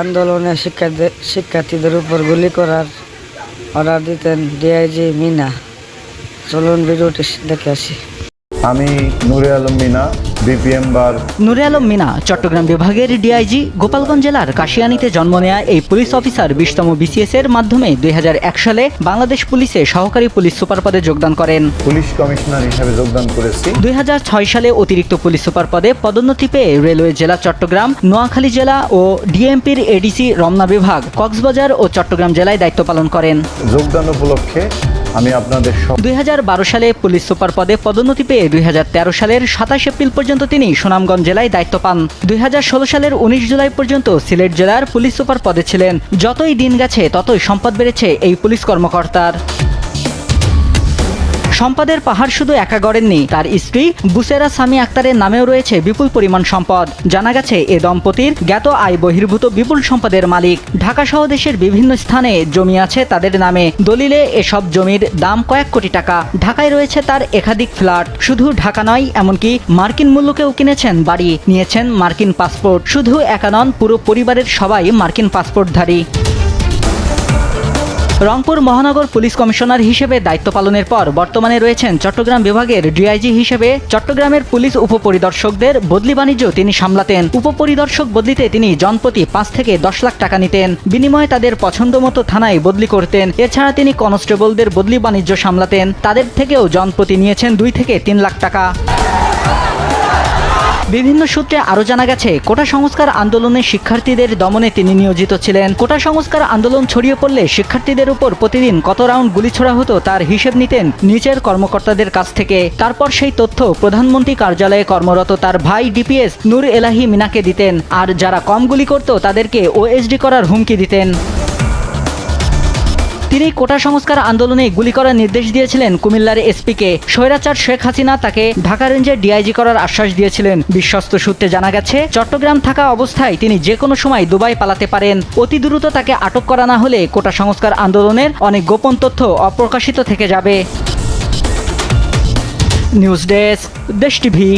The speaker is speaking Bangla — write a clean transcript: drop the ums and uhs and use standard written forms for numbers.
আন্দোলনে শিক্ষার্থীদের উপর গুলি করার অর্ডার দিতেন ডিআইজি মিনা। চলুন ভিডিওটি দেখে আসি। আমি নূরে আলম মিনা, বিপিএম বার। নূরে আলম মিনা চট্টগ্রাম বিভাগের ডিআইজি। গোপালগঞ্জ জেলার কাশিয়ানীতে জন্ম নেয়া এই পুলিশ অফিসার 20তম বিসিএস এর মাধ্যমে 2001 সালে বাংলাদেশ পুলিশে সহকারী পুলিশ সুপার পদে যোগদান করেন। পুলিশ কমিশনার হিসেবে যোগদান করেছি। 2006 সালে অতিরিক্ত পুলিশ সুপার পদে পদোন্নতি পেয়ে রেলওয়ে জেলা চট্টগ্রাম, নোয়াখালী জেলা ও ডিএমপির এডিসি রমনা বিভাগ, কক্সবাজার ও চট্টগ্রাম জেলায় দায়িত্ব পালন করেন। যোগদান উপলক্ষে আমি আপনাদের 2012 সালে পুলিশ সুপার পদে পদোন্নতি পেয়ে 2013 সালের 27 এপ্রিল পর্যন্ত তিনি সুনামগঞ্জ জেলায় দায়িত্ব পান। 2016 সালের 19 জুলাই পর্যন্ত সিলেট জেলার পুলিশ সুপার পদে ছিলেন। যতই দিন গেছে ততই সম্পদ বেড়েছে এই পুলিশ কর্মকর্তার। সম্পদের পাহাড় শুধু একা গড়েননি, তার স্ত্রী বুসেরা সামি আক্তারের নামেও রয়েছে বিপুল পরিমাণ সম্পদ। জানা গেছে এ দম্পতির জ্ঞাত আয় বহির্ভূত বিপুল সম্পদের মালিক। ঢাকা সহ দেশের বিভিন্ন স্থানে জমি আছে তাদের নামে। দলিলে এসব জমির দাম কয়েক কোটি টাকা। ঢাকায় রয়েছে তার একাধিক ফ্ল্যাট। শুধু ঢাকা নয়, এমনকি মার্কিন মূল্যকেও কিনেছেন বাড়ি, নিয়েছেন মার্কিন পাসপোর্ট। শুধু একা নন, পুরো পরিবারের সবাই মার্কিন পাসপোর্টধারী। রংপুর মহানগর পুলিশ কমিশনার হিসেবে দায়িত্ব পালনের পর বর্তমানে রয়েছেন চট্টগ্রাম বিভাগের ডিআইজি হিসেবে। চট্টগ্রামের পুলিশ উপপরিদর্শকদের বদলি বাণিজ্য তিনি সামলাতেন। উপপরিদর্শক বদলিতে তিনি জনপ্রতি 5 থেকে 10 লাখ টাকা নিতেন। বিনিময়ে তাদের পছন্দ মতো থানায় বদলি করতেন। এছাড়া তিনি কনস্টেবলদের বদলি বাণিজ্য সামলাতেন। তাদের থেকেও জনপ্রতি নিয়েছেন 2 থেকে 3 লাখ টাকা। বিভিন্ন সূত্রে আরও জানা গেছে, কোটা সংস্কার আন্দোলনে শিক্ষার্থীদের দমনে তিনি নিয়োজিত ছিলেন। কোটা সংস্কার আন্দোলন ছড়িয়ে পড়লে শিক্ষার্থীদের উপর প্রতিদিন কত রাউন্ড গুলি ছোড়া হতো তার হিসেব নিতেন নিচের কর্মকর্তাদের কাছ থেকে। তারপর সেই তথ্য প্রধানমন্ত্রী কার্যালয়ে কর্মরত তার ভাই ডিপিএস নূর এলাহি মিনাকে দিতেন। আর যারা কম গুলি করত তাদেরকে ওএসডি করার হুমকি দিতেন। তিনি কোটা সংস্কার আন্দোলনে গুলি করার নির্দেশ দিয়েছিলেন কুমিল্লার এসপিকে। স্বৈরাচার শেখ হাসিনা তাকে ঢাকা রেঞ্জের ডিআইজি করার আশ্বাস দিয়েছিলেন। বিশ্বস্ত সূত্রে জানা গেছে, চট্টগ্রাম থাকা অবস্থায় তিনি যে কোনো সময় দুবাই পালাতে পারেন। অতি দ্রুত তাকে আটক করা না হলে কোটা সংস্কার আন্দোলনের অনেক গোপন তথ্য অপ্রকাশিত থেকে যাবে। নিউজ ডেস্ক, দেশ টিভি।